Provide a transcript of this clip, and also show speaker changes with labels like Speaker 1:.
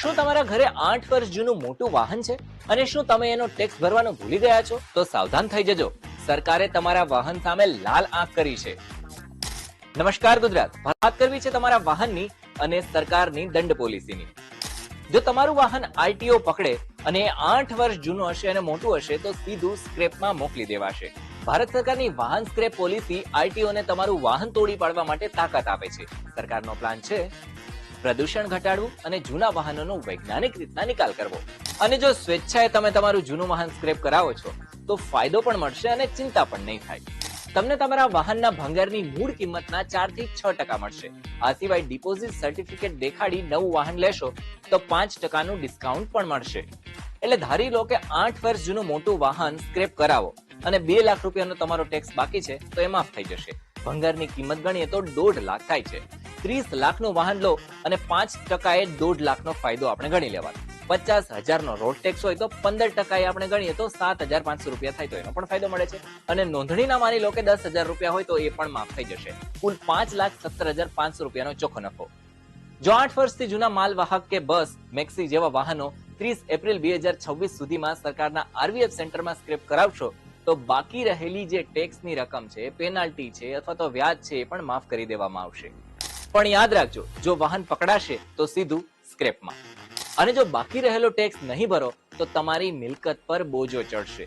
Speaker 1: શું તમારા ઘરે 8 વર્ષ જૂનું મોટું વાહન છે અને શું તમે એનો ટેક્સ ભરવાનું ભૂલી ગયા છો? તો સાવધાન થઈ જજો, સરકારે તમારા વાહન સામે લાલ આંખ કરી છે. નમસ્કાર ગુજરાત, વાત કરવી છે તમારા વાહનની અને સરકારની દંડ પોલિસીની. જો તમારું વાહન આરટીઓ પકડે અને 8 વર્ષ જૂનું હશે અને મોટું હશે તો સીધું સ્ક્રેપમાં મોકલી દેવાશે. ભારત સરકારની વાહન સ્ક્રેપ પોલિસી આરટીઓને તમારું વાહન તોડી પાડવા માટે તાકાત આપે છે. સરકારનો પ્લાન છે પ્રદૂષણ ઘટાડવું અને જૂના વાહનોનો વૈજ્ઞાનિક રીતના નિકાલ કરવો. અને જો સ્વેચ્છાએ તમે તમારું જૂનું વાહન સ્ક્રેપ કરાવો છો તો ફાયદો પણ મળશે અને ચિંતા પણ નહીં થાય. તમને તમારા વાહનના ભંગારની મૂળ કિંમતના 4 થી 6% મળશે. આ સિવાય ડિપોઝિટ સર્ટિફિકેટ દેખાડી નવું વાહન લેશો તો 5%નું ડિસ્કાઉન્ટ પણ મળશે. એટલે ધારી લો કે 8 વર્ષ જૂનું મોટું વાહન સ્ક્રેપ કરાવો અને 2 લાખ રૂપિયાનો તમારો ટેક્સ બાકી છે તો એ માફ થઈ જશે. ભંગારની કિંમત ગણીએ તો 1.5 લાખ થાય છે. 30 લાખનું વાહન લો અને 5%એ 1.5 લાખનો ફાયદો આપણે ગણી લેવાનો. 50,000નો રોડ ટેક્સ હોય તો 15% આપણે ગણીએ તો 7,500 રૂપિયા થાય તો એનો પણ ફાયદો મળે છે. અને નોંધણીના માની લો કે 10,000 રૂપિયા હોય તો એ પણ માફ થઈ જશે. કુલ 5,17,500 રૂપિયાનો ચોખ્ખો નફો. જો 8 વર્ષથી જૂના માલવાહક કે બસ, મેક્સી જેવા વાહનો 30 એપ્રિલ 2026 સુધીમાં સરકારના આરવીએફ સેન્ટરમાં સ્ક્રેપ કરાવશો તો બાકી રહેલી જે ટેક્સની રકમ છે, પેનાલ્ટી છે અથવા તો વ્યાજ છે એ પણ માફ કરી દેવામાં આવશે. પણ યાદ રાખજો, જો વાહન પકડાશે તો સીધું સ્ક્રેપમાં. અને જો બાકી રહેલો ટેક્સ નહીં ભરો તો તમારી મિલકત પર બોજો ચડશે.